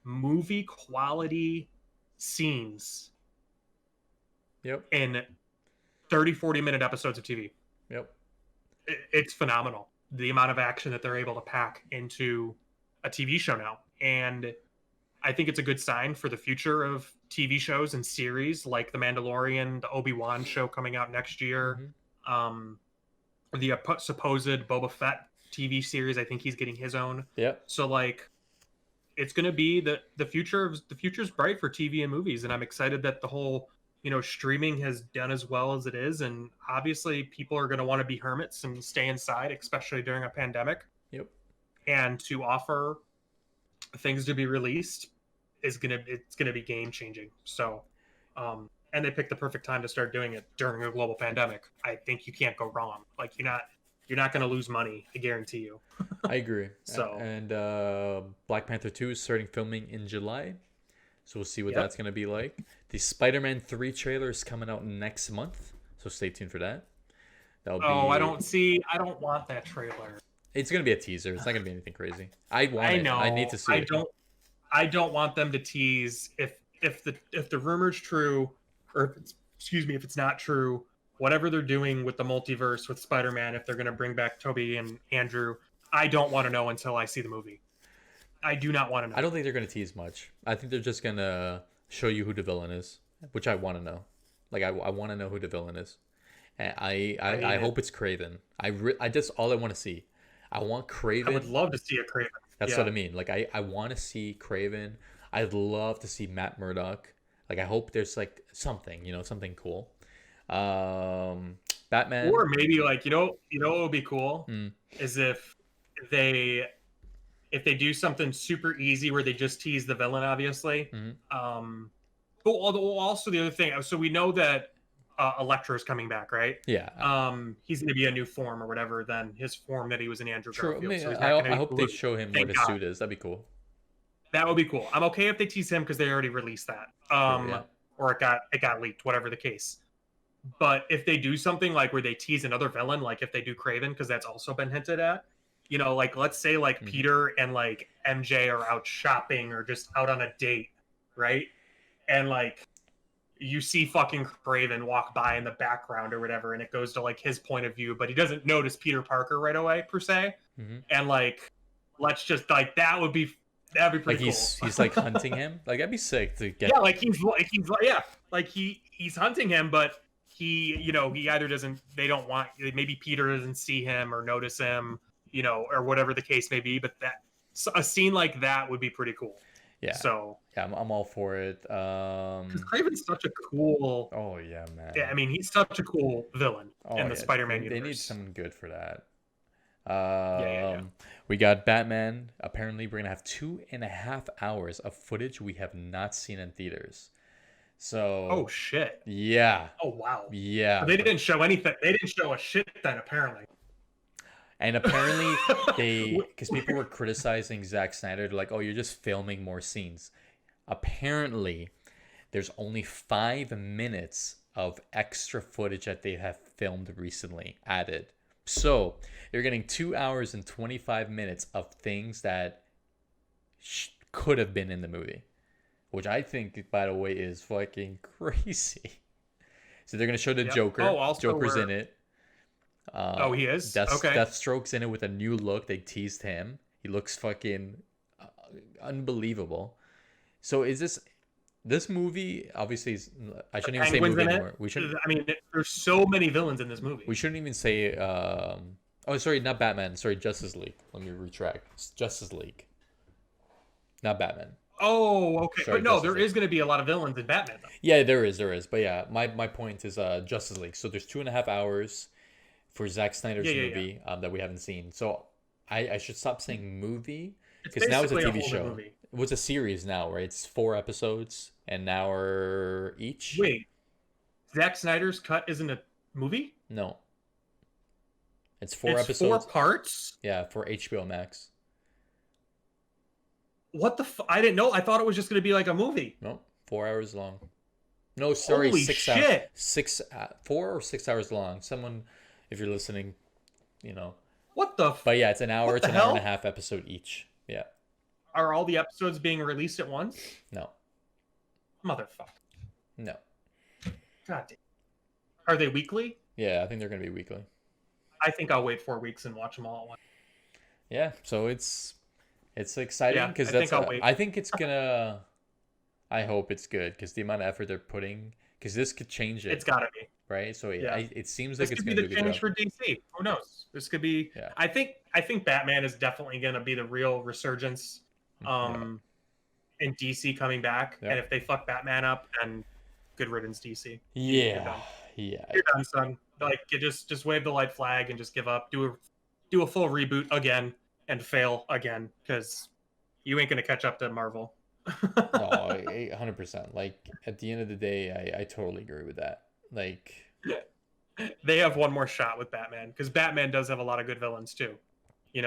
movie quality scenes in 30-40 minute episodes of TV. It's phenomenal, the amount of action that they're able to pack into a TV show now. And I think it's a good sign for the future of TV shows and series like The Mandalorian, the Obi-Wan show coming out next year, the supposed Boba Fett TV series. I think he's getting his own. So it's going to be the future's bright for TV and movies, and I'm excited that the whole streaming has done as well as it is. And obviously people are going to want to be hermits and stay inside, especially during a pandemic. And to offer things to be released it's going to be game changing. So, and they picked the perfect time to start doing it during a global pandemic. I think you can't go wrong. You're not going to lose money. I guarantee you. I agree. So, and Black Panther 2 is starting filming in July. So we'll see what that's going to be like. The Spider-Man 3 trailer is coming out next month. So stay tuned for that. I don't want that trailer. It's gonna be a teaser. It's not gonna be anything crazy. I want I it. I need know. to see it. I don't want them to tease if the rumor's true, or if it's, excuse me, if it's not true, whatever they're doing with the multiverse with Spider-Man, if they're going to bring back Toby and Andrew, I don't want to know until I see the movie. I do not want to know. I don't think they're gonna tease much. I think they're just gonna show you who the villain is, which I want to know. Like I want to know who the villain is, and I hope it's Craven. I just all I want to see. I want Craven. I would love to see a Craven. That's what I mean. Like I want to see Craven. I'd love to see Matt Murdock. Like I hope there's like something, something cool. Batman. Or maybe like what would be cool Mm. is they if they do something super easy where they just tease the villain, obviously. Mm-hmm. But also the other thing, so we know that Elektra is coming back, right? Yeah. He's going to be a new form or whatever than his form that he was in Andrew True. Garfield. I, mean, So he's not I hope they show him what his suit is. That'd be cool. That would be cool. I'm okay if they tease him because they already released that. Or it got leaked, whatever the case. But if they do something like where they tease another villain, like if they do Craven, because that's also been hinted at, like let's say like Mm-hmm. Peter and like MJ are out shopping or just out on a date, right? And like you see fucking Craven walk by in the background or whatever, and it goes to like his point of view, but he doesn't notice Peter Parker right away per se. Mm-hmm. And like, let's just like that'd be pretty like cool. He's like hunting him. Like that'd be sick to get. Yeah, like he's hunting him, but he either doesn't. They don't want. Maybe Peter doesn't see him or notice him, or whatever the case may be. But a scene like that would be pretty cool. Yeah. So yeah, I'm all for it. Because Craven's such a cool. Oh yeah, man. Yeah, I mean he's such a cool villain in the Spider-Man universe. They need someone good for that. Yeah. We got Batman. Apparently, we're gonna have 2.5 hours of footage we have not seen in theaters. So. Oh shit. Yeah. Oh wow. Yeah. But they didn't show anything. They didn't show a shit then apparently. And apparently because people were criticizing Zack Snyder, like, oh, you're just filming more scenes. Apparently, there's only 5 minutes of extra footage that they have filmed recently added. So you're getting 2 hours and 25 minutes of things that could have been in the movie, which I think, by the way, is fucking crazy. So they're gonna show the Joker. Oh, Joker's in it. He is? Okay. Deathstroke's in it with a new look. They teased him. He looks fucking unbelievable. So is this movie? Obviously, I shouldn't even say movie anymore. We should. I mean, there's so many villains in this movie. We shouldn't even say. Oh, sorry, not Batman. Sorry, Justice League. Let me retract. It's Justice League, not Batman. Oh, okay. Sorry, but no, Justice there is going to be a lot of villains in Batman, though. Yeah, there is. But yeah, my point is Justice League. So there's 2.5 hours for Zack Snyder's movie that we haven't seen. So I should stop saying movie because now it's a TV show. Movie. It was a series now, right? It's 4 episodes, an hour each. Wait, Zack Snyder's cut isn't a movie? No. It's 4 episodes. 4 parts? Yeah, for HBO Max. What the I didn't know. I thought it was just going to be like a movie. No, 4 hours long. No, sorry, Holy 6 shit. hours. 4 or 6 hours long. Someone, if you're listening, What the But yeah, it's an hour. It's an hour and a half episode each. Yeah. Are all the episodes being released at once? No. Motherfucker. No. God damn. Are they weekly? Yeah, I think they're going to be weekly. I think I'll wait 4 weeks and watch them all at once. Yeah, so it's exciting because I think it's gonna. I hope it's good because the amount of effort they're putting, because this could change it. It's gotta be right. So it seems this like it's could gonna be be the a good change job. for DC. Who knows? This could be. Yeah. I think Batman is definitely gonna be the real resurgence. In DC coming back, and if they fuck Batman up, then good riddance, DC. Yeah. You're done, son. Like you just wave the white flag and just give up. Do a full reboot again. And fail again because you ain't gonna catch up to Marvel. No, 100%. Like at the end of the day, I totally agree with that. Like they have one more shot with Batman because Batman does have a lot of good villains too. It's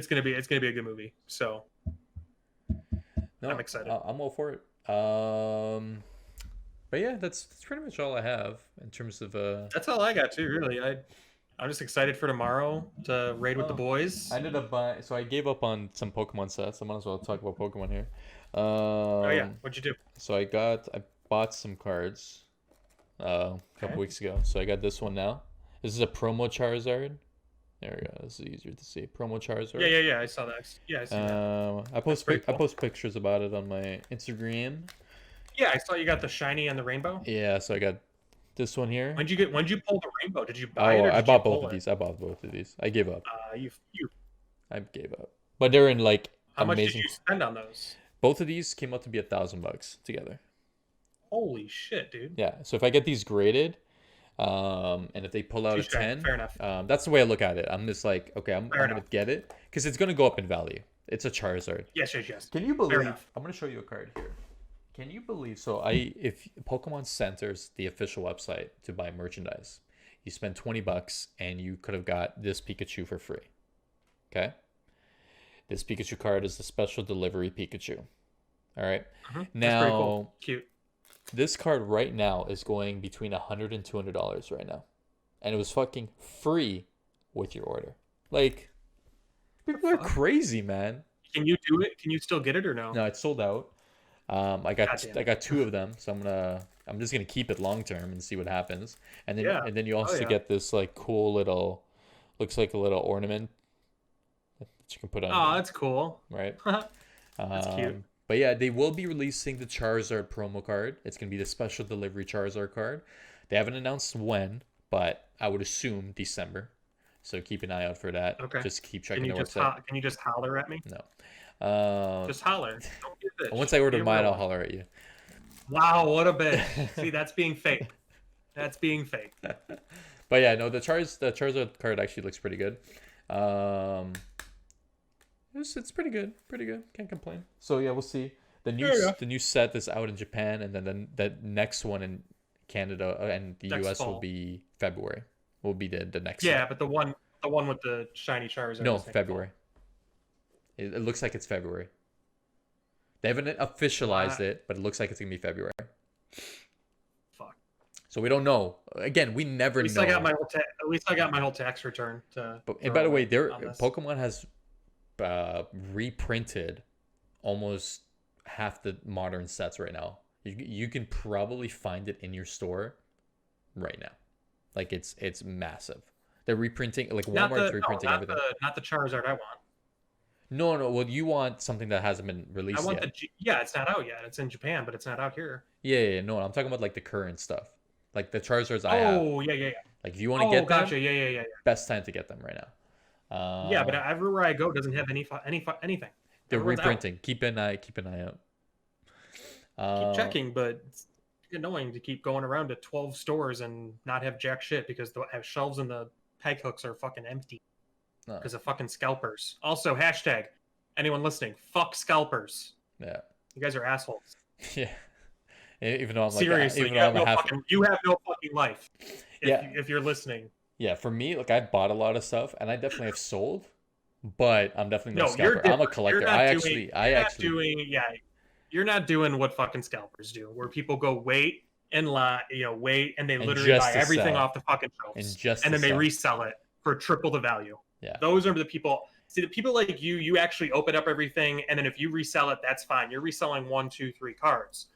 gonna be a good movie. So I'm excited. I'm all for it. But yeah, that's pretty much all I have in terms of. That's all I got too. Really, I'm just excited for tomorrow to raid with the Oh, I boys. ended up buying. So I gave up on some Pokemon sets. I might as well talk about Pokemon here. Oh yeah, Um, what'd you do? so I bought some cards a couple Okay. weeks ago. So I got this one now. This is a promo Charizard. There we go. This is easier to see. Promo Yeah, Charizard. yeah, yeah. I saw that. Yeah, I seen that. That's pretty I cool. post pictures about it on my Instagram. Yeah, I saw you got the shiny and the rainbow. Yeah, so I got this one here. When'd you pull the rainbow? Did you buy it Oh, or I did you bought both pull of it? these. I bought both of these. I gave up. You. I gave up. But they're in like How much did amazing. you spend on those? Both of these came out to be $1,000 together. Holy shit, dude. Yeah. So if I get these graded, and if they pull out a Touche. 10, Fair enough. that's the way I look at it. I'm just like, okay, Fair I'm gonna enough. get it because it's gonna go up in value. It's a Charizard. Yes, yes, yes. Can you Fair believe? enough. I'm gonna show you a card here. Can you believe? So if Pokemon Center's the official website to buy merchandise, you spend $20 and you could have got this Pikachu for free. Okay. This Pikachu card is the special delivery Pikachu. All right. That's Now, pretty cool. Cute. this card right now is going between $100 and $200 right now, and it was fucking free with your order. Like, people are fuck? crazy, man. Can you do it? Can you still get it or no? No, it's sold out. I Goddamn. got two of them, so I'm just gonna keep it long term and see what happens. Yeah. And then you Oh, also yeah. get this like cool little, looks like a little ornament that you can put on, Oh, that's cool. right? That's cute. But yeah, they will be releasing the Charizard promo card. It's gonna be the special delivery Charizard card. They haven't announced when, but I would assume December. So keep an eye out for that. Okay. Just keep Can checking you their just website. can you just holler at me? No. Just holler. Don't be a bitch. Once I order Be a mine, real I'll one. holler at you. Wow, what a bitch. See, that's being fake. That's being fake. But yeah, no, the Charizard card actually looks pretty good. It's pretty good, pretty good. Can't complain. So yeah, we'll see. The new set is out in Japan, and then the next one in Canada and the Next US will fall. be February. Will be the next Yeah, set. but the one with the shiny Charizard. No, is next February. It looks like it's February. They haven't officialized it, but it looks like it's gonna be February. fall. Fuck. So we don't know. Again, we never At least know. I got my whole at least I got my whole tax return to. And by the way, on this. Pokemon has reprinted almost half the modern sets right now. You can probably find it in your store right now. Like it's massive. They're reprinting, like Walmart's reprinting everything. Not the Charizard I want. No. Well, you want something that hasn't been released I want yet. yeah, it's not out yet. It's in Japan, but it's not out here. Yeah. No, I'm talking about like the current stuff, like the Charizards I have. Oh, yeah. Like if you want to Oh, get them, gotcha. Yeah. best time to get them right now. Yeah, but everywhere I go doesn't have anything. They're Everyone's out. reprinting. Keep an eye out. Keep checking, but it's annoying to keep going around to 12 stores and not have jack shit because the shelves and the peg hooks are fucking empty No. because of fucking scalpers. Also, hashtag anyone listening, fuck scalpers. Yeah. You guys are assholes. Yeah. Even though I'm like, Seriously, even though I'm a half. you have no fucking life. Yeah. If you're listening. Yeah, for me, like I've bought a lot of stuff and I definitely have sold, but I'm definitely no No, you're scalper. I'm a different. collector. You're not doing what fucking scalpers do, where people go wait and lie, wait, and they And literally just buy to everything sell. off the fucking shelves, And just and to then they sell. resell it for triple the value. Yeah. Those are the people. See, the people like you actually open up everything, and then if you resell it, that's fine. You're reselling 1, 2, 3 cards.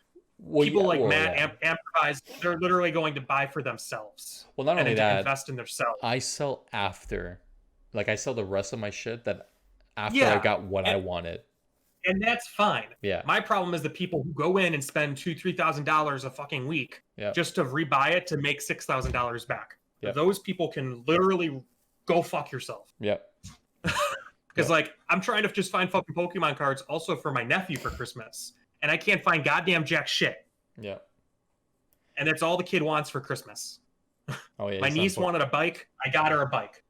Well, People yeah, like well, Matt yeah. Improvise, they're literally going to buy for themselves. Well, not and only then to that, invest in themselves. I sell after, like I sell the rest of my shit that after Yeah. I got what I wanted. And that's fine. Yeah. My problem is the people who go in and spend $2,000-$3,000 a fucking week Yeah. just to rebuy it to make $6,000 back. Yeah. Those people can literally go fuck yourself. Yep. Because like I'm trying to just find fucking Pokemon cards also for my nephew for Christmas, and I can't find goddamn jack shit. Yeah. And that's all the kid wants for Christmas. Oh yeah. My it's niece not- wanted a bike. I got her a bike.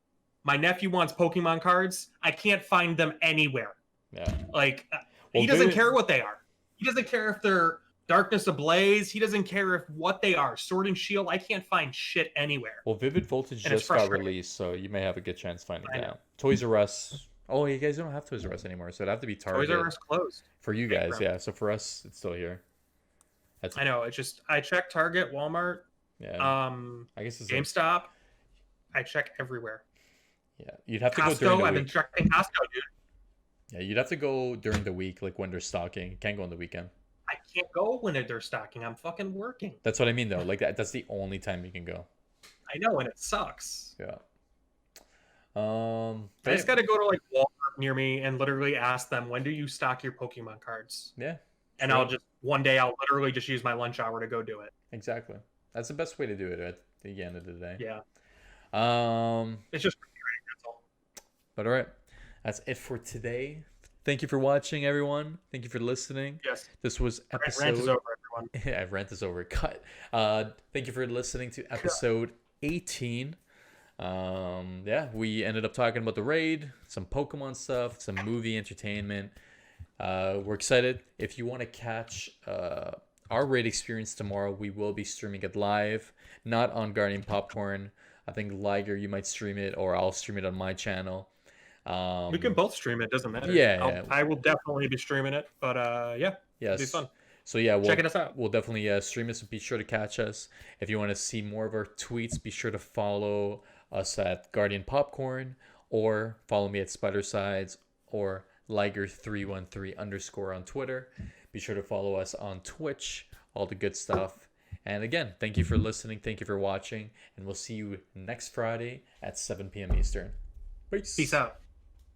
My nephew wants Pokemon cards. I can't find them anywhere. Yeah. Like Well, he doesn't Vivid- care what they are. He doesn't care if they're Darkness Ablaze. He doesn't care if what they are. Sword and Shield. I can't find shit anywhere. Well, Vivid Voltage And it's just got frustrating. released, so you may have a good chance finding I it know. out. Toys R Us. Oh, you guys don't have Toys R Us anymore, so it'd have to be Target. Toys R Us closed. For you Big guys, round. yeah. So for us, it's still here. That's I know. It's just I checked Target, Walmart, yeah. I guess it's like, GameStop. I check everywhere. Yeah, you'd have to go during Costco, the I've been week. checking Costco, dude. Yeah, you'd have to go during the week, like when they're stocking. Can't go on the weekend. I can't go when they're stocking. I'm fucking working. That's what I mean, though. Like that's the only time you can go. I know, and it sucks. Yeah. I But just got to go to like Walmart near me and literally ask them, when do you stock your Pokemon cards? yeah. And True. I'll just one day I'll literally just use my lunch hour to go do it. Exactly. That's the best way to do it at the end of the day. Yeah, But it's just that's all. all right, that's it for today. Thank you for watching, everyone. Thank you for listening. Yes, This was rant is episode. over, everyone. Yeah, rant is over. Cut. Thank you for listening to episode 18. Yeah, we ended up talking about the raid, some Pokemon stuff, some movie entertainment. We're excited. If you want to catch our raid experience tomorrow, we will be streaming it live, not on Guardian Popcorn. I think Liger, you might stream it, or I'll stream it on my channel. We can both stream it. Doesn't matter. Yeah. I will definitely be streaming it. But yeah, it'll be Yes. fun. So yeah, Checking us out. We'll definitely stream it. So be sure to catch us. If you want to see more of our tweets, be sure to follow us at Guardian Popcorn, or follow me at Spidercides or Liger313_ on Twitter. Be sure to follow us on Twitch. All the good stuff. And again, thank you for listening. Thank you for watching, and we'll see you next Friday at 7 p.m. Eastern. Peace out.